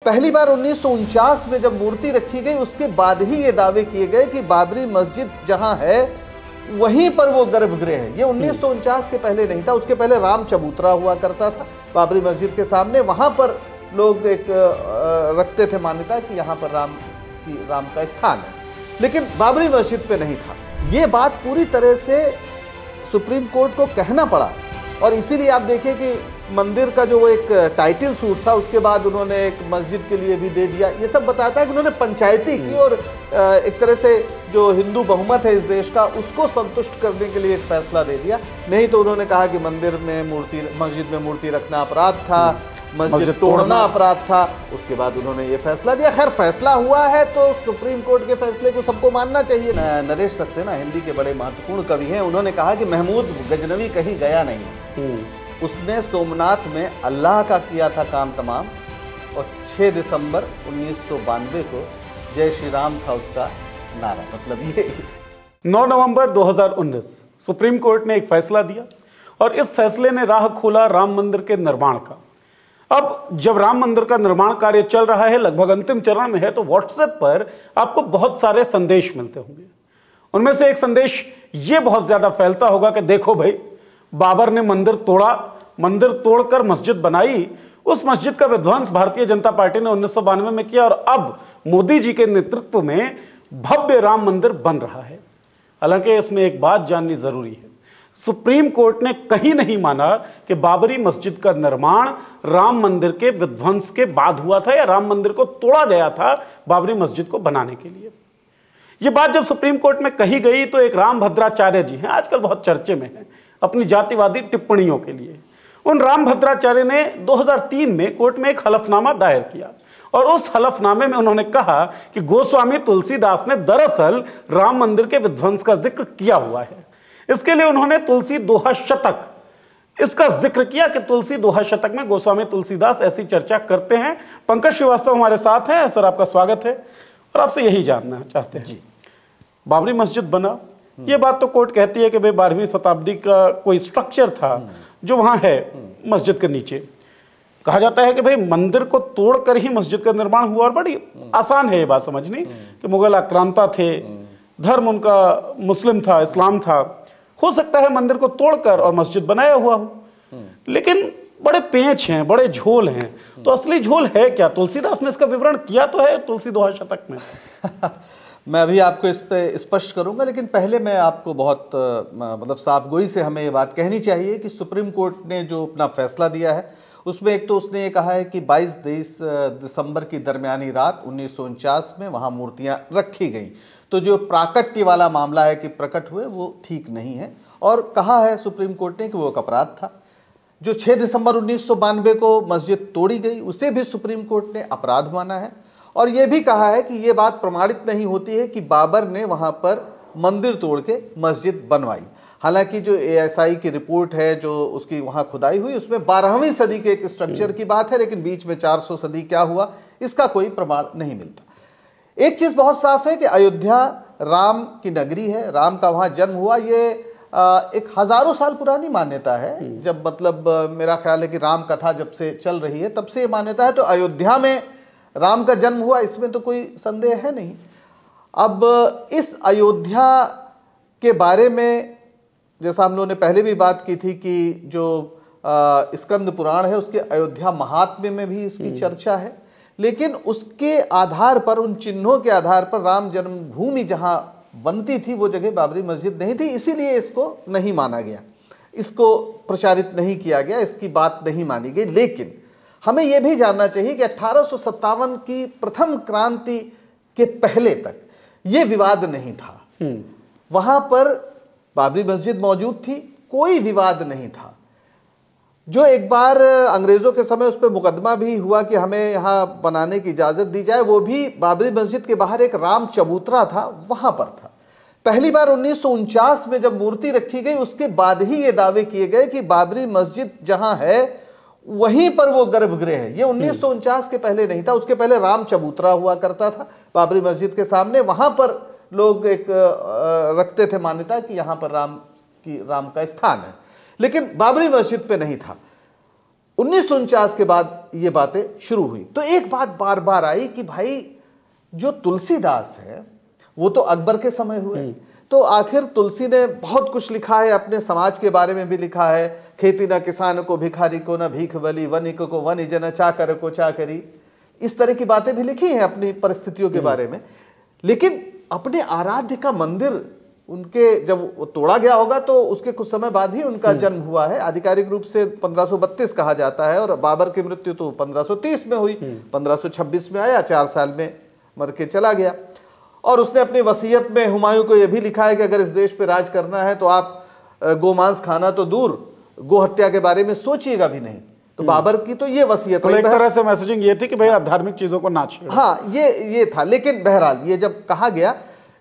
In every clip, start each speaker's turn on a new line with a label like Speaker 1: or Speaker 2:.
Speaker 1: पहली बार 1949 में जब मूर्ति रखी गई उसके बाद ही ये दावे किए गए कि बाबरी मस्जिद जहां है वहीं पर वो गर्भगृह है। ये 1949 के पहले नहीं था, उसके पहले राम चबूतरा हुआ करता था बाबरी मस्जिद के सामने, वहां पर लोग एक रखते थे मान्यता कि यहाँ पर राम का स्थान है, लेकिन बाबरी मस्जिद पे नहीं था। ये बात पूरी तरह से सुप्रीम कोर्ट को कहना पड़ा और इसीलिए आप देखिए कि मंदिर का जो वो एक टाइटल सूट था उसके बाद उन्होंने एक मस्जिद के लिए भी दे दिया। ये सब बताता है कि उन्होंने पंचायती की और एक तरह से जो हिंदू बहुमत है इस देश का उसको संतुष्ट करने के लिए एक फैसला दे दिया। नहीं तो उन्होंने कहा कि मस्जिद में मूर्ति रखना अपराध था, मस्जिद तोड़ना अपराध था। उसके बाद उन्होंने ये फैसला दिया। खैर फैसला हुआ है तो सुप्रीम कोर्ट के फैसले को सबको मानना चाहिए। नरेश सक्सेना हिंदी के बड़े महत्वपूर्ण कवि हैं, उन्होंने कहा कि महमूद गजनवी कहीं गया नहीं, उसने सोमनाथ में अल्लाह का किया था काम तमाम और 6 दिसंबर 1992 को जय श्री राम था उसका नारा। मतलब ये
Speaker 2: 9 नवंबर 2019 सुप्रीम कोर्ट ने एक फैसला दिया और इस फैसले ने राह खोला राम मंदिर के निर्माण का। अब जब राम मंदिर का निर्माण कार्य चल रहा है, लगभग अंतिम चरण में है, तो व्हाट्सएप पर आपको बहुत सारे संदेश मिलते होंगे। उनमें से एक संदेश ये बहुत ज्यादा फैलता होगा कि देखो भाई, बाबर ने मंदिर तोड़ा, मंदिर तोड़कर मस्जिद बनाई, उस मस्जिद का विध्वंस भारतीय जनता पार्टी ने 1992 में किया और अब मोदी जी के नेतृत्व में भव्य राम मंदिर बन रहा है। हालांकि इसमें एक बात जाननी जरूरी है, सुप्रीम कोर्ट ने कहीं नहीं माना कि बाबरी मस्जिद का निर्माण राम मंदिर के विध्वंस के बाद हुआ था या राम मंदिर को तोड़ा गया था बाबरी मस्जिद को बनाने के लिए। यह बात जब सुप्रीम कोर्ट में कही गई तो एक राम भद्राचार्य जी हैं, आजकल बहुत चर्चे में हैं अपनी जातिवादी टिप्पणियों के लिए। उन राम भद्राचार्य ने 2003 में कोर्ट में एक हलफनामा दायर किया और उस हलफनामे में उन्होंने कहा कि गोस्वामी तुलसीदास ने दरअसल राम मंदिर के विध्वंस का जिक्र किया हुआ है। इसके लिए उन्होंने तुलसी दोहा शतक इसका जिक्र किया कि तुलसी दोहा शतक में गोस्वामी तुलसीदास ऐसी चर्चा करते हैं। पंकज श्रीवास्तव हमारे साथ हैं। सर, आपका स्वागत है और आपसे यही जानना चाहते हैं, बाबरी मस्जिद बना, ये बात तो कोर्ट कहती है कि भाई 12वीं शताब्दी का कोई स्ट्रक्चर था जो वहां है मस्जिद के नीचे। कहा जाता है कि भाई मंदिर को तोड़कर ही मस्जिद का निर्माण हुआ और बड़ी आसान है ये बात समझनी कि मुगल आक्रांता थे, धर्म उनका मुस्लिम था, इस्लाम था, हो सकता है मंदिर को तोड़कर और मस्जिद बनाया हुआ हो। लेकिन बड़े पेंच हैं, बड़े झोल हैं, तो असली झोल है क्या? तुलसीदास ने इसका विवरण किया तो है तुलसी दोहा शतक में।
Speaker 1: मैं अभी आपको इस पे स्पष्ट करूंगा, लेकिन पहले मैं आपको बहुत मतलब साफगोई से हमें ये बात कहनी चाहिए कि सुप्रीम कोर्ट ने जो अपना फैसला दिया है उसमें एक तो उसने ये कहा है कि 22 दिसंबर की दरमियानी रात 1949 में वहाँ मूर्तियाँ रखी गई। तो जो प्राकट्य वाला मामला है कि प्रकट हुए वो ठीक नहीं है और कहा है सुप्रीम कोर्ट ने कि वो एक अपराध था। जो 6 दिसंबर 1992 को मस्जिद तोड़ी गई उसे भी सुप्रीम कोर्ट ने अपराध माना है और ये भी कहा है कि ये बात प्रमाणित नहीं होती है कि बाबर ने वहाँ पर मंदिर तोड़ के मस्जिद बनवाई। हालांकि जो ASI की रिपोर्ट है जो उसकी वहाँ खुदाई हुई उसमें 12वीं सदी के एक स्ट्रक्चर की बात है, लेकिन बीच में 400 सदी क्या हुआ इसका कोई प्रमाण नहीं मिलता। एक चीज़ बहुत साफ है कि अयोध्या राम की नगरी है, राम का वहाँ जन्म हुआ। ये एक हजारों साल पुरानी मान्यता है। जब मतलब मेरा ख्याल है कि राम कथा जब से चल रही है तब से ये मान्यता है। तो अयोध्या में राम का जन्म हुआ इसमें तो कोई संदेह है नहीं। अब इस अयोध्या के बारे में जैसा हम लोगों ने पहले भी बात की थी कि जो स्कंद पुराण है उसके अयोध्या महात्म्य में भी इसकी चर्चा है, लेकिन उसके आधार पर, उन चिन्हों के आधार पर राम जन्मभूमि जहां बनती थी वो जगह बाबरी मस्जिद नहीं थी, इसीलिए इसको नहीं माना गया, इसको प्रचारित नहीं किया गया, इसकी बात नहीं मानी गई। लेकिन हमें यह भी जानना चाहिए कि 1857 की प्रथम क्रांति के पहले तक ये विवाद नहीं था। वहां पर बाबरी मस्जिद मौजूद थी, कोई विवाद नहीं था। जो एक बार अंग्रेजों के समय उस पर मुकदमा भी हुआ कि हमें यहाँ बनाने की इजाज़त दी जाए, वो भी बाबरी मस्जिद के बाहर एक राम चबूतरा था वहाँ पर था। पहली बार 1949 में जब मूर्ति रखी गई उसके बाद ही ये दावे किए गए कि बाबरी मस्जिद जहाँ है वहीं पर वो गर्भगृह है। ये 1949 के पहले नहीं था, उसके पहले राम चबूतरा हुआ करता था बाबरी मस्जिद के सामने, वहाँ पर लोग एक रखते थे मान्यता कि यहाँ पर राम का स्थान है, लेकिन बाबरी मस्जिद पे नहीं था। 1949 के बाद ये बातें शुरू हुई। तो एक बात बार बार आई कि भाई जो तुलसीदास है वो तो अकबर के समय हुए, तो आखिर तुलसी ने बहुत कुछ लिखा है, अपने समाज के बारे में भी लिखा है, खेती न किसान को भिखारी को न भीख बली, वनिक को वनिज न चाकर को चाकरी, इस तरह की बातें भी लिखी हैं अपनी परिस्थितियों के बारे में। लेकिन अपने आराध्य का मंदिर उनके जब वो तोड़ा गया होगा तो उसके कुछ समय बाद ही उनका जन्म हुआ है। आधिकारिक रूप से 1532 कहा जाता है और बाबर की मृत्यु तो 1530 में हुई, 1526 में आया, 4 साल में मर के चला गया। और उसने अपनी वसीयत में हुमायूं को यह भी लिखा है कि अगर इस देश पे राज करना है तो आप गोमांस खाना तो दूर, गो हत्या के बारे में सोचिएगा भी नहीं। तो बाबर की तो ये वसीयत
Speaker 2: तो एक तरह से मैसेजिंग ये थी कि भाई आप धार्मिक चीजों को ना छेड़ो।
Speaker 1: हाँ, ये था। लेकिन बहरहाल ये जब कहा गया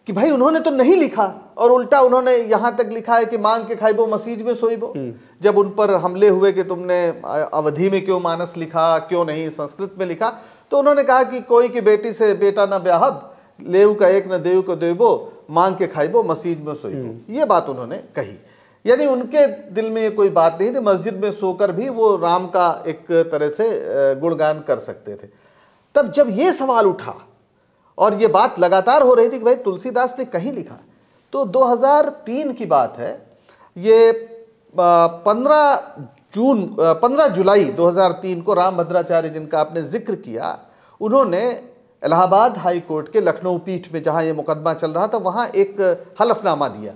Speaker 1: कि भाई उन्होंने तो नहीं लिखा, और उल्टा उन्होंने यहां तक लिखा है कि मांग के खाइबो मसीज में सोइबो। जब उन पर हमले हुए कि तुमने अवधि में क्यों मानस लिखा, क्यों नहीं संस्कृत में लिखा, तो उन्होंने कहा कि कोई की बेटी से बेटा न ब्याहब, लेव का एक न देव को देवो, मांग के खाइबो मसीज में सोइबो। ये बात उन्होंने कही। यानी उनके दिल में कोई बात नहीं थी, मस्जिद में सोकर भी वो राम का एक तरह से गुणगान कर सकते थे। तब जब ये सवाल उठा और ये बात लगातार हो रही थी कि भाई तुलसीदास ने कहीं लिखा, तो 2003 की बात है, ये 15 जुलाई 2003 को राम भद्राचार्य जिनका आपने जिक्र किया, उन्होंने इलाहाबाद हाई कोर्ट के लखनऊ पीठ में जहां ये मुकदमा चल रहा था वहां एक हलफनामा दिया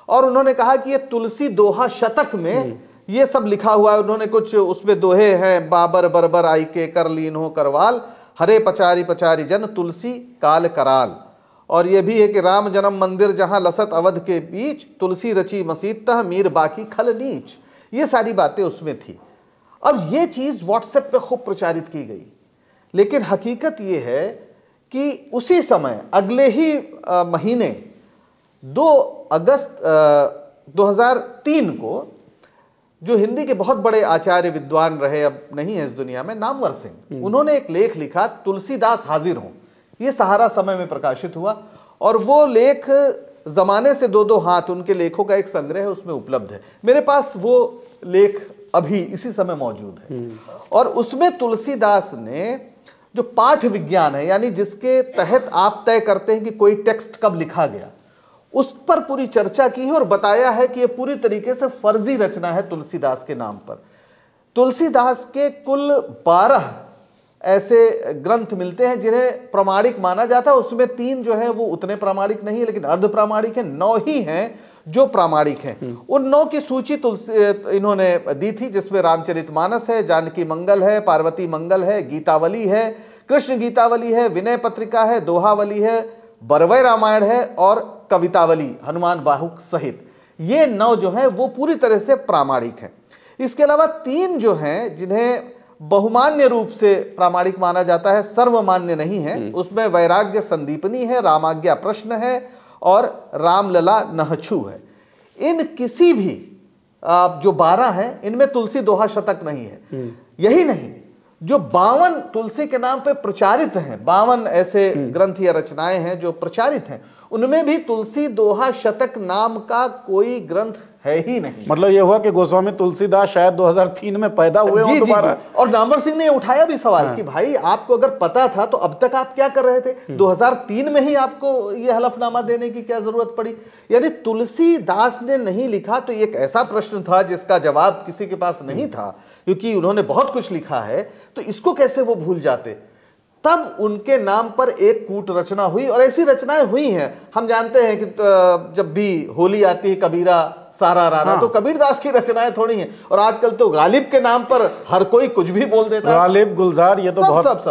Speaker 1: और उन्होंने कहा कि ये तुलसी दोहा शतक में ये सब लिखा हुआ है। उन्होंने कुछ उसमें दोहे हैं, बाबर बरबर आई के कर लीन हो करवाल, हरे पचारी पचारी जन तुलसी काल कराल। और ये भी है कि राम जन्म मंदिर जहां लसत अवध के बीच, तुलसी रची मसीतः मीर बाकी खल नीच। ये सारी बातें उसमें थी और ये चीज व्हाट्सएप पे खूब प्रचारित की गई। लेकिन हकीकत ये है कि उसी समय अगले ही महीने 2 अगस्त 2003 को जो हिंदी के बहुत बड़े आचार्य विद्वान रहे, अब नहीं है इस दुनिया में, नामवर सिंह, उन्होंने एक लेख लिखा, तुलसीदास हाजिर हों। ये सहारा समय में प्रकाशित हुआ और वो लेख जमाने से 2-2 हाथ, उनके लेखों का एक संग्रह है, उसमें उपलब्ध है। मेरे पास वो लेख अभी इसी समय मौजूद है और उसमें तुलसीदास ने जो पाठ विज्ञान है, यानी जिसके तहत आप तय करते हैं कि कोई टेक्स्ट कब लिखा गया, उस पर पूरी चर्चा की है और बताया है कि यह पूरी तरीके से फर्जी रचना है तुलसीदास के नाम पर। तुलसीदास के कुल 12 ऐसे ग्रंथ मिलते हैं जिन्हें प्रामाणिक माना जाता है। उसमें 3 जो है वो उतने प्रामाणिक नहीं है, लेकिन अर्ध प्रामाणिक है। 9 ही हैं जो प्रामाणिक हैं। उन 9 की सूची इन्होंने दी थी, जिसमें रामचरितमानस है, जानकी मंगल है, पार्वती मंगल है, गीतावली है, कृष्ण गीतावली है, विनय पत्रिका है, दोहावली है, बरवय रामायण है और कवितावली हनुमान बाहुक सहित। ये 9 जो है वो पूरी तरह से प्रामाणिक हैं। इसके अलावा 3 जो हैं जिन्हें बहुमान्य रूप से प्रामाणिक माना जाता है, सर्वमान्य नहीं है। उसमें वैराग्य संदीपनी है, रामाज्ञा प्रश्न है और रामलला नहछु है। इन किसी भी जो 12 हैं इनमें तुलसी दोहा शतक नहीं है। यही नहीं, जो 52 तुलसी के नाम पे प्रचारित हैं, 52 ऐसे ग्रंथ या रचनाएं हैं जो प्रचारित हैं, उनमें भी तुलसी दोहा शतक नाम का कोई ग्रंथ है ही नहीं।
Speaker 2: मतलब ये हुआ कि गोस्वामी तुलसीदास शायद 2003 में पैदा हुए हों दोबारा।
Speaker 1: और नामवर सिंह ने उठाया भी सवाल कि भाई आपको अगर पता था तो अब तक आप क्या कर रहे थे? 2003 में ही आपको ये हलफनामा देने की क्या जरूरत पड़ी? यानी तुलसीदास ने नहीं लिखा तो एक ऐसा प्रश्न था जिसका जवाब किसी के पास नहीं था, क्योंकि उन्होंने बहुत कुछ लिखा है, तो इसको कैसे वो भूल जाते? तब उनके नाम पर एक कूट रचना हुई और ऐसी रचनाएं हुई हैं। हम जानते हैं कि जब भी होली आती है, कबीरा सारा रारा, तो कबीरदास की रचनाएं थोड़ी हैं। और आजकल तो गालिब के नाम पर हर कोई कुछ भी बोल देता है,
Speaker 2: गालिब, गुलजार, ये तो
Speaker 1: सब।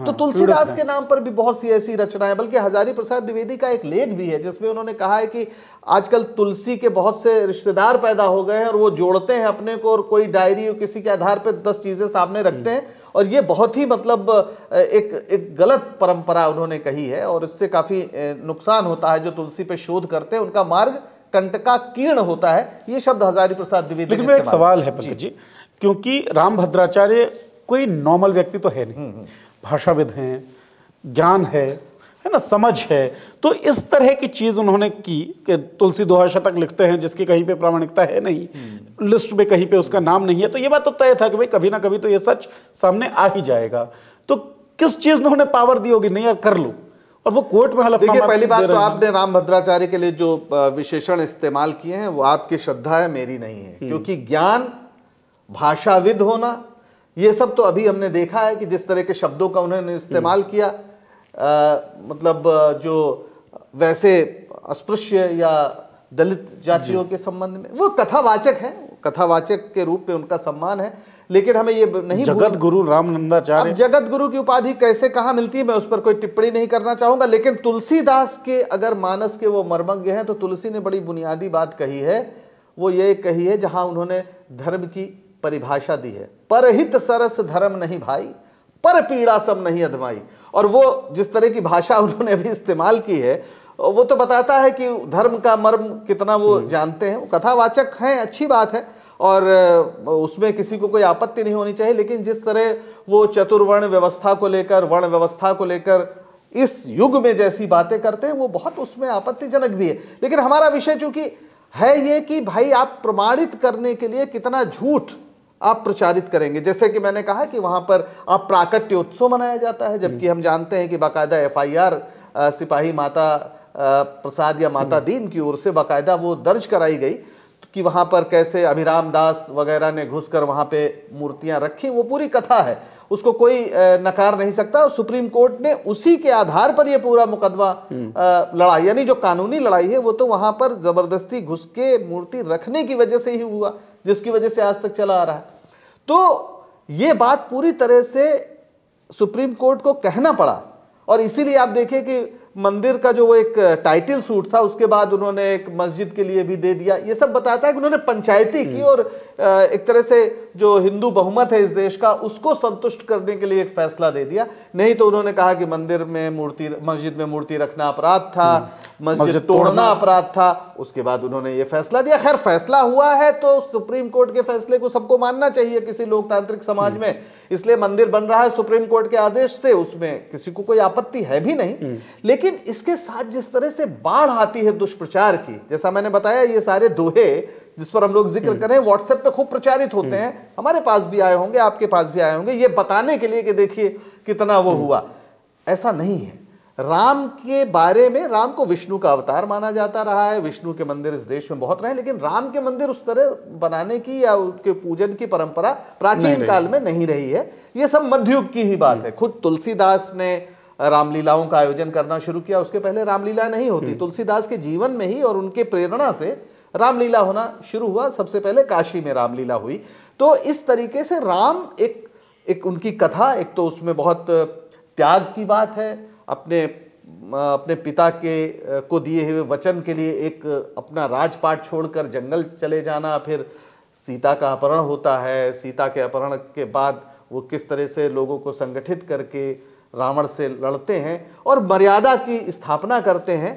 Speaker 1: तो तुलसीदास के नाम पर भी बहुत सी ऐसी रचनाएं, बल्कि हजारी प्रसाद द्विवेदी का एक लेख भी है जिसमें उन्होंने कहा है कि आजकल तुलसी के बहुत से रिश्तेदार पैदा हो गए हैं और वो जोड़ते हैं अपने को और कोई डायरी और किसी के आधार पर 10 चीजें सामने रखते हैं। और ये बहुत ही मतलब एक गलत परंपरा उन्होंने कही है और इससे काफी नुकसान होता है। जो तुलसी पे शोध करते हैं उनका मार्ग कंटकाकीर्ण होता है। ये शब्द हजारी प्रसाद द्विवेदी।
Speaker 2: लेकिन मेरा एक सवाल है पंकज जी, क्योंकि राम भद्राचार्य कोई नॉर्मल व्यक्ति तो है नहीं, भाषाविद हैं, ज्ञान है, है ना, समझ है। तो इस तरह की चीज उन्होंने की कि तुलसी दोहा शतक लिखते हैं जिसकी कहीं पे प्रामाणिकता है नहीं, लिस्ट में कहीं पे उसका नाम नहीं है, तो ये बात तो तय था कि भाई कभी ना कभी तो ये सच सामने आ ही जाएगा। तो किस चीज ने उन्हें पावर दी होगी, नहीं यार कर लो, और वो कोर्ट में हलफनामा।
Speaker 1: देखिए, पहली बात तो आपने रामभद्राचार्य के लिए जो विशेषण इस्तेमाल किए हैं वो आपकी श्रद्धा है, मेरी नहीं है। क्योंकि ज्ञान, भाषाविद होना, ये सब तो अभी हमने देखा है कि जिस तरह के शब्दों का उन्होंने इस्तेमाल किया, मतलब जो वैसे अस्पृश्य या दलित जातियों के संबंध में, वो कथावाचक हैं, कथावाचक के रूप में उनका सम्मान है। लेकिन हमें ये नहीं,
Speaker 2: जगत गुरु रामानंदाचार्य,
Speaker 1: अब जगत गुरु की उपाधि कैसे कहाँ मिलती है मैं उस पर कोई टिप्पणी नहीं करना चाहूंगा। लेकिन तुलसीदास के अगर मानस के वो मर्मज्ञ हैं तो तुलसी ने बड़ी बुनियादी बात कही है। वो ये कही है, जहां उन्होंने धर्म की परिभाषा दी है, परहित सरस धर्म नहीं भाई, पर पीड़ा सब नहीं अधमाई। और वो जिस तरह की भाषा उन्होंने अभी इस्तेमाल की है वो तो बताता है कि धर्म का मर्म कितना वो जानते हैं। वो कथावाचक हैं, अच्छी बात है, और उसमें किसी को कोई आपत्ति नहीं होनी चाहिए। लेकिन जिस तरह वो चतुर्वर्ण व्यवस्था को लेकर, वर्ण व्यवस्था को लेकर इस युग में जैसी बातें करते हैं वो बहुत उसमें आपत्तिजनक भी है। लेकिन हमारा विषय चूंकि है ये कि भाई आप प्रमाणित करने के लिए कितना झूठ आप प्रचारित करेंगे। जैसे कि मैंने कहा कि वहां पर आप प्राकट्योत्सव मनाया जाता है, जबकि हम जानते हैं कि बाकायदा FIR सिपाही माता प्रसाद या माता दीन की ओर से बाकायदा वो दर्ज कराई गई कि वहां पर कैसे अभिराम दास वगैरह ने घुसकर वहां पे मूर्तियां रखी। वो पूरी कथा है, उसको कोई नकार नहीं सकता। और सुप्रीम कोर्ट ने उसी के आधार पर ये पूरा मुकदमा लड़ा, यानी जो कानूनी लड़ाई है वो तो वहां पर जबरदस्ती घुस के मूर्ति रखने की वजह से ही हुआ, जिसकी वजह से आज तक चला आ रहा है। तो ये बात पूरी तरह से सुप्रीम कोर्ट को कहना पड़ा। और इसीलिए आप देखिए कि मंदिर का जो वो एक टाइटल सूट था उसके बाद उन्होंने एक मस्जिद के लिए भी दे दिया। ये सब बताता है कि उन्होंने पंचायती की और एक तरह से जो हिंदू बहुमत है इस देश का उसको संतुष्ट करने के लिए एक फैसला दे दिया। नहीं तो उन्होंने कहा कि मंदिर में मूर्ति, मस्जिद में मूर्ति रखना अपराध था, मस्जिद तोड़ना अपराध था। उसके बाद उन्होंने ये फैसला दिया। खैर, फैसला हुआ है तो सुप्रीम कोर्ट के फैसले को सबको मानना चाहिए किसी लोकतांत्रिक समाज में। इसलिए मंदिर बन रहा है सुप्रीम कोर्ट के आदेश से, उसमें किसी को कोई आपत्ति है भी नहीं। लेकिन इसके साथ जिस तरह से बाढ़ आती है दुष्प्रचार की, जैसा मैंने बताया, ये सारे दोहे जिस पर हम लोग जिक्र करें व्हाट्सएप पे खूब प्रचारित होते हैं, हमारे पास भी आए होंगे, आपके पास भी आए होंगे, ये बताने के लिए कि देखिए कितना वो हुआ। ऐसा नहीं है। राम के बारे में, राम को विष्णु का अवतार माना जाता रहा है, विष्णु के मंदिर इस देश में बहुत रहे, लेकिन राम के मंदिर उस तरह बनाने की या उसके पूजन की परंपरा प्राचीन काल में नहीं रही है। ये सब मध्ययुग की ही बात है। खुद तुलसीदास ने रामलीलाओं का आयोजन करना शुरू किया, उसके पहले रामलीला नहीं होती। तुलसीदास के जीवन में ही और उनके प्रेरणा से रामलीला होना शुरू हुआ। सबसे पहले काशी में रामलीला हुई। तो इस तरीके से राम एक उनकी कथा, एक तो उसमें बहुत त्याग की बात है, अपने पिता को दिए हुए वचन के लिए एक अपना राजपाट छोड़कर जंगल चले जाना, फिर सीता का अपहरण होता है, सीता के अपहरण के बाद वो किस तरह से लोगों को संगठित करके रावण से लड़ते हैं और मर्यादा की स्थापना करते हैं,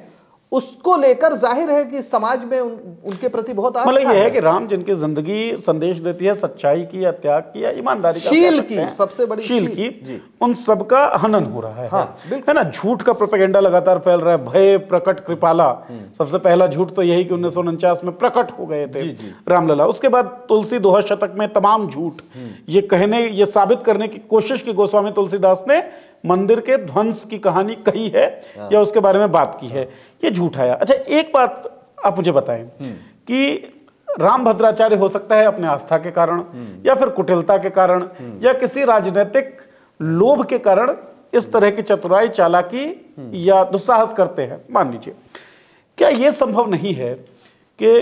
Speaker 1: उसको लेकर जाहिर है कि समाज में उनके प्रति बहुत आस्था
Speaker 2: मतलब यह है कि राम जिनकी जिंदगी संदेश देती है सच्चाई की या त्याग की या ईमानदारी का,
Speaker 1: शील की, सबसे बड़ी
Speaker 2: शील की, उन सबका हनन हो रहा है। हाँ, है ना। झूठ का प्रोपेगेंडा लगातार फैल रहा है। भय प्रकट कृपाला, सबसे पहला झूठ तो यही कि 1949 में प्रकट हो गए थे रामलला। उसके बाद तुलसी दोहा शतक में तमाम झूठ ये साबित करने की कोशिश की गोस्वामी तुलसीदास ने मंदिर के ध्वंस की कहानी कही है या उसके बारे में बात की है, ये झूठ आया। अच्छा, एक बात आप मुझे बताएं कि रामभद्राचार्य हो सकता है अपने आस्था के कारण या फिर कुटिलता के कारण या किसी राजनीतिक लोभ के कारण इस तरह की चतुराई, चालाकी या दुस्साहस करते हैं, मान लीजिए। क्या यह संभव नहीं है कि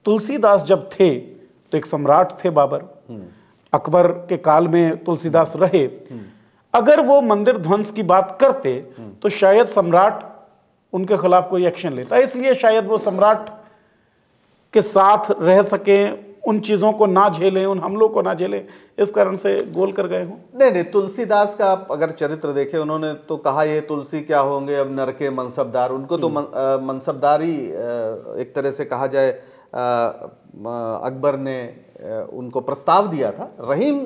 Speaker 2: तुलसीदास जब थे तो एक सम्राट थे बाबर, अकबर के काल में तुलसीदास रहे, अगर वो मंदिर ध्वंस की बात करते तो शायद सम्राट उनके खिलाफ कोई एक्शन लेता, इसलिए शायद वो सम्राट के साथ रह सके, उन चीजों को ना झेलें, उन हमलों को ना झेलें, इस कारण से गोल कर गए हों।
Speaker 1: नहीं, तुलसीदास का आप अगर चरित्र देखें, उन्होंने तो कहा ये तुलसी क्या होंगे अब नर के मनसबदार। उनको तो मनसबदारी एक तरह से कहा जाए, अकबर ने उनको प्रस्ताव दिया था। रहीम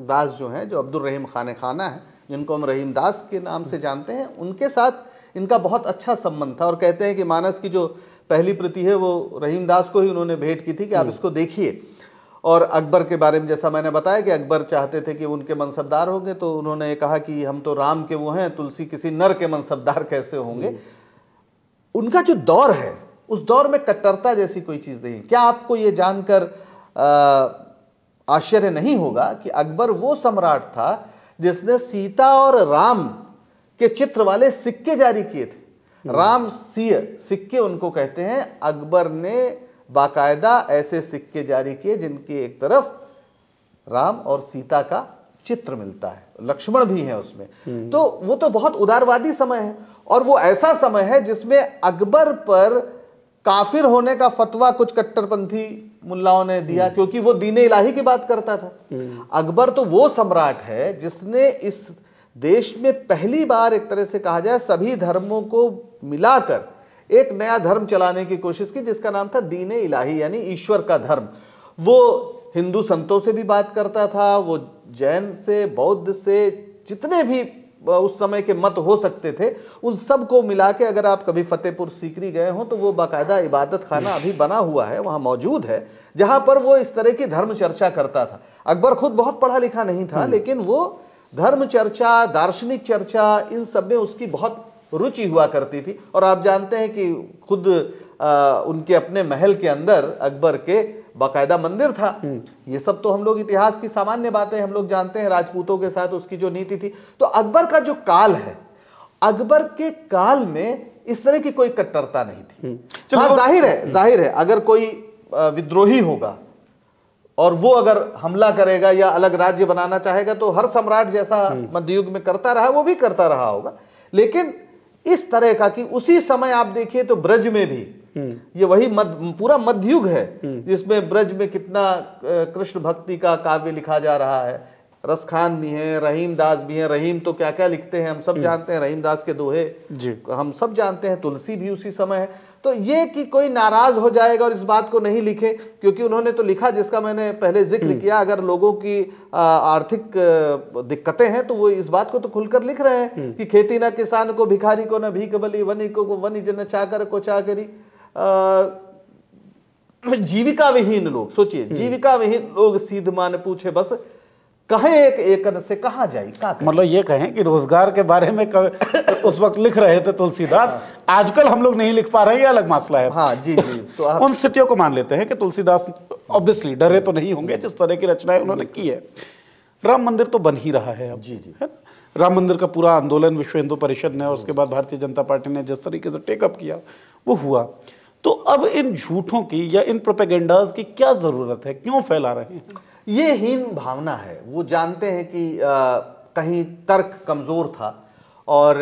Speaker 1: दास जो है, जो अब्दुल रहीम खाने खाना है, जिनको हम रहीमदास के नाम से जानते हैं, उनके साथ इनका बहुत अच्छा संबंध था और कहते हैं कि मानस की जो पहली प्रति है वो रहीमदास को ही उन्होंने भेंट की थी कि आप इसको देखिए। और अकबर के बारे में जैसा मैंने बताया कि अकबर चाहते थे कि उनके मनसबदार होंगे, तो उन्होंने कहा कि हम तो राम के वो हैं, तुलसी किसी नर के मनसबदार कैसे होंगे। उनका जो दौर है उस दौर में कट्टरता जैसी कोई चीज़ नहीं। क्या आपको ये जानकर आश्चर्य नहीं होगा कि अकबर वो सम्राट था जिसने सीता और राम के चित्र वाले सिक्के जारी किए थे। राम सीय सिक्के उनको कहते हैं। अकबर ने बाकायदा ऐसे सिक्के जारी किए जिनकी एक तरफ राम और सीता का चित्र मिलता है, लक्ष्मण भी है उसमें। तो वो तो बहुत उदारवादी समय है और वो ऐसा समय है जिसमें अकबर पर काफिर होने का फतवा कुछ कट्टरपंथी मुल्लाओं ने दिया, क्योंकि वो दीन इलाही की बात करता था। अकबर तो वो सम्राट है जिसने इस देश में पहली बार एक तरह से कहा जाए सभी धर्मों को मिलाकर एक नया धर्म चलाने की कोशिश की, जिसका नाम था दीन इलाही, यानी ईश्वर का धर्म। वो हिंदू संतों से भी बात करता था, वो जैन से, बौद्ध से, जितने भी उस समय के मत हो सकते थे उन सब को मिला के, अगर आप कभी फतेहपुर सीकरी गए हो तो वो बाकायदा इबादत खाना अभी बना हुआ है, वहाँ मौजूद है, जहाँ पर वो इस तरह की धर्म चर्चा करता था। अकबर खुद बहुत पढ़ा लिखा नहीं था, लेकिन वो धर्म चर्चा, दार्शनिक चर्चा, इन सब में उसकी बहुत रुचि हुआ करती थी। और आप जानते हैं कि खुद उनके अपने महल के अंदर अकबर के बाकायदा मंदिर था। ये सब तो हम लोग इतिहास की सामान्य बातें हम लोग जानते हैं, राजपूतों के साथ उसकी जो नीति थी। तो अकबर का जो काल है, अकबर के काल में इस तरह की कोई कट्टरता नहीं थी। हाँ, जाहिर है अगर कोई विद्रोही होगा और वो अगर हमला करेगा या अलग राज्य बनाना चाहेगा तो हर सम्राट जैसा मध्ययुग में करता रहा वो भी करता रहा होगा। लेकिन इस तरह का कि उसी समय आप देखिए तो ब्रज में भी ये वही पूरा मध्ययुग है जिसमें ब्रज में कितना कृष्ण भक्ति का काव्य लिखा जा रहा है। रसखान भी हैं, रहीमदास भी हैं। रहीम तो क्या क्या लिखते हैं हम सब जानते हैं, रहीमदास के दोहे हम सब जानते हैं। तुलसी भी उसी समय है। तो ये कि कोई नाराज हो जाएगा और इस बात को नहीं लिखे, क्योंकि उन्होंने तो लिखा जिसका मैंने पहले जिक्र किया, अगर लोगों की आर्थिक दिक्कतें हैं तो वो इस बात को तो खुलकर लिख रहे हैं कि खेती ना किसान को, भिखारी को न भीख बली, वनिक को वनिज न चाकर को चाकरी। जीविका विहीन लोग, सोचिए, जीविका विहीन लोग सीध मान पूछे बस, कहे एक एकन से कहाँ जाई।
Speaker 2: मतलब ये कहें कि रोजगार के बारे में उस वक्त लिख रहे थे तुलसीदास, आजकल हम लोग नहीं लिख पा रहे हैं, ये अलग मसला है।
Speaker 1: हाँ जी जी। तो आप
Speaker 2: उन स्थितियों को मान लेते हैं कि तुलसीदास ऑब्वियसली डरे तो नहीं होंगे जिस तरह की रचनाएं उन्होंने की है। राम मंदिर तो बन ही रहा है अब,
Speaker 1: जी जी,
Speaker 2: है ना। राम मंदिर का पूरा आंदोलन विश्व हिंदू परिषद ने और उसके बाद भारतीय जनता पार्टी ने जिस तरीके से टेकअप किया वो हुआ। तो अब इन झूठों की या इन प्रोपेगेंडास की क्या जरूरत है, क्यों फैला रहे हैं?
Speaker 1: ये हीन भावना है। वो जानते हैं कि कहीं तर्क कमजोर था और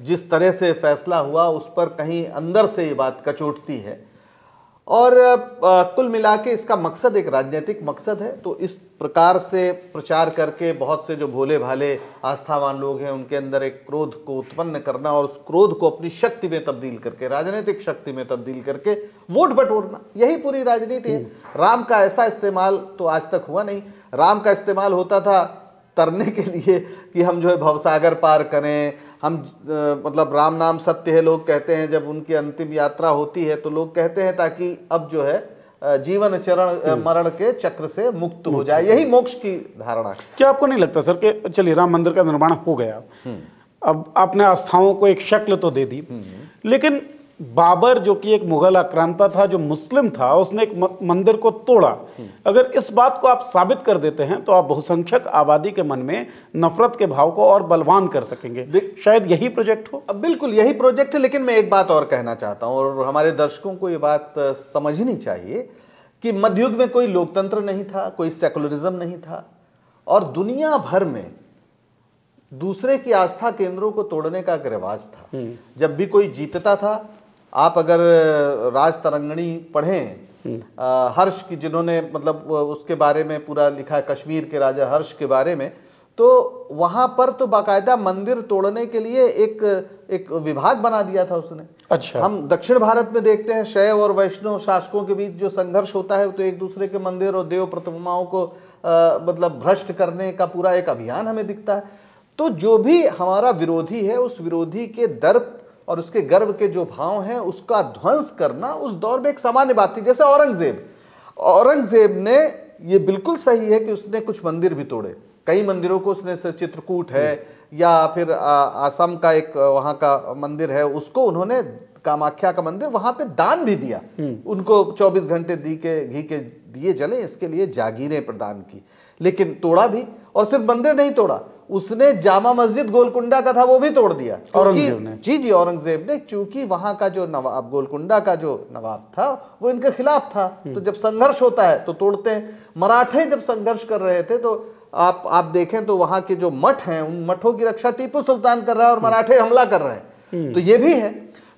Speaker 1: जिस तरह से फैसला हुआ उस पर कहीं अंदर से ये बात कचोटती है। और कुल मिला के इसका मकसद एक राजनीतिक मकसद है। तो इस प्रकार से प्रचार करके बहुत से जो भोले भाले आस्थावान लोग हैं उनके अंदर एक क्रोध को उत्पन्न करना और उस क्रोध को अपनी शक्ति में तब्दील करके, राजनीतिक शक्ति में तब्दील करके वोट बटोरना, यही पूरी राजनीति है। राम का ऐसा इस्तेमाल तो आज तक हुआ नहीं। राम का इस्तेमाल होता था तरने के लिए कि हम जो है भवसागर पार करें, हम मतलब राम नाम सत्य है लोग कहते हैं। जब उनकी अंतिम यात्रा होती है तो लोग कहते हैं ताकि अब जो है जीवन चरण मरण के चक्र से मुक्त हो जाए, यही मोक्ष की धारणा है।
Speaker 2: क्या आपको नहीं लगता सर कि चलिए राम मंदिर का निर्माण हो गया, अब आपने आस्थाओं को एक शक्ल तो दे दी, लेकिन बाबर जो कि एक मुगल आक्रांता था, जो मुस्लिम था, उसने एक मंदिर को तोड़ा। अगर इस बात को आप साबित कर देते हैं तो आप बहुसंख्यक आबादी के मन में नफरत के भाव को और बलवान कर सकेंगे। शायद यही प्रोजेक्ट हो।
Speaker 1: बिल्कुल यही प्रोजेक्ट है। लेकिन मैं एक बात और कहना चाहता हूं और हमारे दर्शकों को ये बात समझनी चाहिए कि मध्ययुग में कोई लोकतंत्र नहीं था, कोई सेकुलरिज्म नहीं था और दुनिया भर में दूसरे की आस्था केंद्रों को तोड़ने का एक रिवाज था। जब भी कोई जीतता था, आप अगर राज तरंगणी पढ़ें हर्ष की, जिन्होंने मतलब उसके बारे में पूरा लिखा है, कश्मीर के राजा हर्ष के बारे में, तो वहां पर तो बाकायदा मंदिर तोड़ने के लिए एक विभाग बना दिया था उसने।
Speaker 2: अच्छा।
Speaker 1: हम दक्षिण भारत में देखते हैं शैव और वैष्णव शासकों के बीच जो संघर्ष होता है तो एक दूसरे के मंदिर और देव प्रतिमाओं को मतलब भ्रष्ट करने का पूरा एक अभियान हमें दिखता है। तो जो भी हमारा विरोधी है, उस विरोधी के दर्प और उसके गर्व के जो भाव हैं उसका ध्वंस करना उस दौर में एक सामान्य बात थी। जैसे औरंगजेब ने, ये बिल्कुल सही है कि उसने कुछ मंदिर भी तोड़े, कई मंदिरों को उसने, चित्रकूट है या फिर आसाम का एक वहाँ का मंदिर है, उसको उन्होंने, कामाख्या का मंदिर, वहां पे दान भी दिया, उनको 24 घंटे घी के दिए जले, इसके लिए जागीरें प्रदान की, लेकिन तोड़ा भी। और सिर्फ मंदिर नहीं तोड़ा, उसने जामा मस्जिद गोलकुंडा का था वो भी तोड़ दिया औरंगजेब ने, चूंकि वहां का जो नवाब, गोलकुंडा का जो नवाब था वो इनके खिलाफ था। तो जब संघर्ष होता है तो तोड़ते हैं। मराठे जब संघर्ष कर रहे थे तो आप देखें तो वहां के जो मठ हैं, उन मठों की रक्षा टीपू सुल्तान कर रहा है और मराठे हमला कर रहे हैं, तो ये भी है।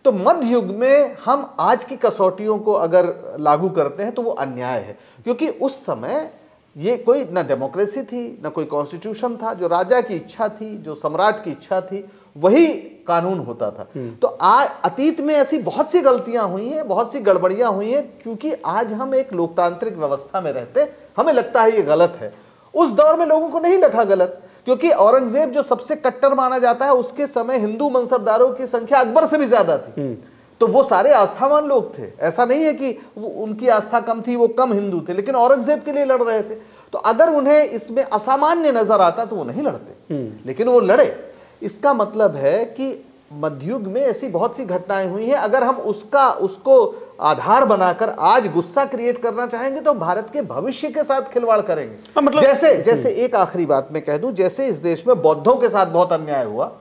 Speaker 1: तो मध्य युग में हम आज की कसौटियों को अगर लागू करते हैं तो वो अन्याय है, क्योंकि उस समय ये कोई ना डेमोक्रेसी थी, ना कोई कॉन्स्टिट्यूशन था, जो राजा की इच्छा थी, जो सम्राट की इच्छा थी, वही कानून होता था। तो आज अतीत में ऐसी बहुत सी गलतियां हुई हैं, बहुत सी गड़बड़ियां हुई हैं, क्योंकि आज हम एक लोकतांत्रिक व्यवस्था में रहते, हमें लगता है ये गलत है। उस दौर में लोगों को नहीं लगा गलत, क्योंकि औरंगजेब जो सबसे कट्टर माना जाता है, उसके समय हिंदू मनसबदारों की संख्या अकबर से भी ज्यादा थी। तो वो सारे आस्थावान लोग थे, ऐसा नहीं है कि उनकी आस्था कम थी, वो कम हिंदू थे, लेकिन औरंगजेब के लिए लड़ रहे थे। तो अगर उन्हें इसमें असामान्य नजर आता तो वो नहीं लड़ते, लेकिन वो लड़े। इसका मतलब है कि मध्ययुग में ऐसी बहुत सी घटनाएं हुई हैं। अगर हम उसको आधार बनाकर आज गुस्सा क्रिएट करना चाहेंगे तो भारत के भविष्य के साथ खिलवाड़ करेंगे। मतलब जैसे एक आखिरी बात मैं कह दूं, जैसे इस देश में बौद्धों के साथ बहुत अन्याय हुआ,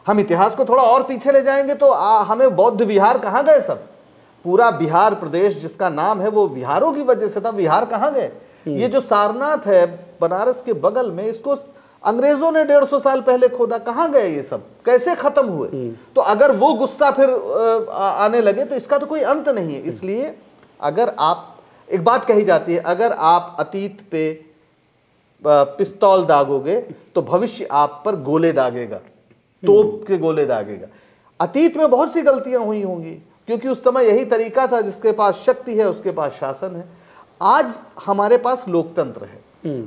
Speaker 1: हम इतिहास को थोड़ा और पीछे ले जाएंगे तो हमें बौद्ध विहार कहाँ गए सब? पूरा बिहार प्रदेश जिसका नाम है वो विहारों की वजह से था, विहार कहाँ गए? ये जो सारनाथ है बनारस के बगल में, इसको अंग्रेजों ने 150 साल पहले खोदा, कहाँ गए ये सब, कैसे खत्म हुए? तो अगर वो गुस्सा फिर आने लगे तो इसका तो कोई अंत नहीं है। इसलिए अगर आप, एक बात कही जाती है, अगर आप अतीत पे पिस्तौल दागोगे तो भविष्य आप पर गोले दागेगा, तोप के गोले दागेगा। अतीत में बहुत सी गलतियां हुई होंगी, क्योंकि उस समय यही तरीका था, जिसके पास शक्ति है उसके पास शासन है। आज हमारे पास लोकतंत्र है,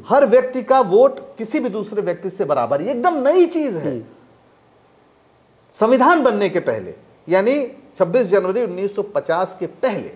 Speaker 1: हर व्यक्ति का वोट किसी भी दूसरे व्यक्ति से बराबर, ये एकदम नई चीज है। संविधान बनने के पहले, यानी 26 जनवरी 1950 के पहले,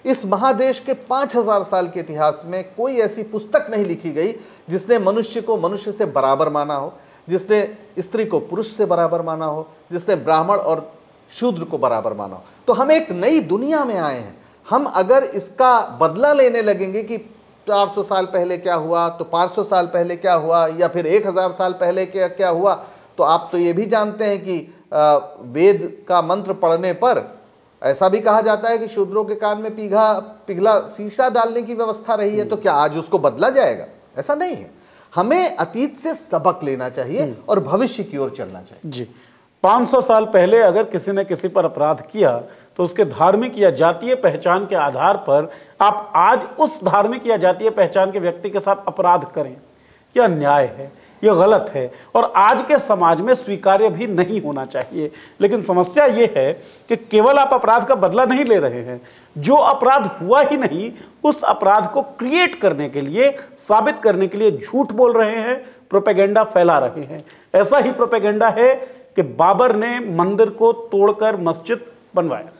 Speaker 1: इस महादेश के 5000 साल के इतिहास में कोई ऐसी पुस्तक नहीं लिखी गई जिसने मनुष्य को मनुष्य से बराबर माना हो, जिसने स्त्री को पुरुष से बराबर माना हो, जिसने ब्राह्मण और शूद्र को बराबर माना हो। तो हम एक नई दुनिया में आए हैं। हम अगर इसका बदला लेने लगेंगे कि 400 साल पहले क्या हुआ, तो 500 साल पहले क्या हुआ, या फिर 1000 साल पहले क्या हुआ, तो आप तो ये भी जानते हैं कि वेद का मंत्र पढ़ने पर ऐसा भी कहा जाता है कि शूद्रों के कान में पिघला शीशा डालने की व्यवस्था रही है। तो क्या आज उसको बदला जाएगा? ऐसा नहीं है। हमें अतीत से सबक लेना चाहिए और भविष्य की ओर चलना चाहिए।
Speaker 2: जी, 500 साल पहले अगर किसी ने किसी पर अपराध किया तो उसके धार्मिक या जातीय पहचान के आधार पर आप आज उस धार्मिक या जातीय पहचान के व्यक्ति के साथ अपराध करें, यह अन्याय है, यह गलत है और आज के समाज में स्वीकार्य भी नहीं होना चाहिए। लेकिन समस्या यह है कि केवल आप अपराध का बदला नहीं ले रहे हैं, जो अपराध हुआ ही नहीं उस अपराध को क्रिएट करने के लिए, साबित करने के लिए झूठ बोल रहे हैं, प्रोपेगेंडा फैला रहे हैं। ऐसा ही प्रोपेगेंडा है कि बाबर ने मंदिर को तोड़कर मस्जिद बनवाया।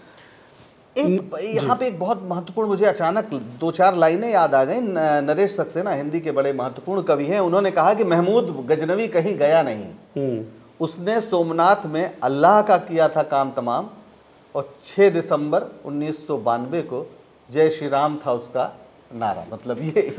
Speaker 1: यहाँ पे एक बहुत महत्वपूर्ण, मुझे अचानक 2-4 लाइनें याद आ गई। नरेश सक्सेना हिंदी के बड़े महत्वपूर्ण कवि हैं, उन्होंने कहा कि महमूद गजनवी कहीं गया नहीं, उसने सोमनाथ में अल्लाह का किया था काम तमाम, और 6 दिसंबर 1992 को जय श्री राम था उसका नारा। मतलब ये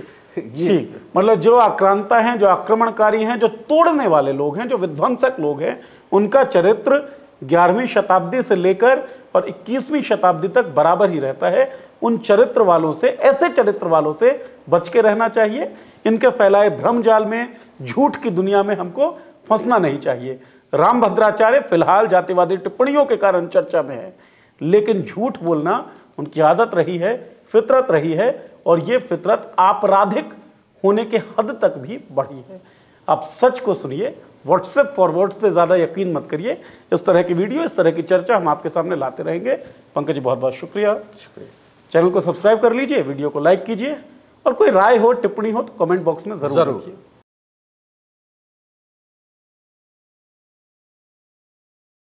Speaker 2: मतलब जो आक्रांता हैं, जो आक्रमणकारी हैं, जो तोड़ने वाले लोग हैं, जो विध्वंसक लोग हैं, उनका चरित्र 11वीं शताब्दी से लेकर और 21वीं शताब्दी तक बराबर ही रहता है। उन चरित्र वालों से, ऐसे चरित्र वालों से बच के रहना चाहिए। इनके फैलाए भ्रम जाल में, झूठ की दुनिया में हमको फंसना नहीं चाहिए। रामभद्राचार्य फिलहाल जातिवादी टिप्पणियों के कारण चर्चा में है, लेकिन झूठ बोलना उनकी आदत रही है, फितरत रही है, और ये फितरत आपराधिक होने के हद तक भी बढ़ी है। आप सच को सुनिए, व्हाट्सएप फॉरवर्ड्स पे ज़्यादा यकीन मत करिए। इस तरह की वीडियो, इस तरह की चर्चा हम आपके सामने लाते रहेंगे। पंकज जी, बहुत बहुत शुक्रिया। चैनल को सब्सक्राइब कर लीजिए, वीडियो को लाइक कीजिए, और कोई राय हो, टिप्पणी हो तो कमेंट बॉक्स में जरूर लिखिए।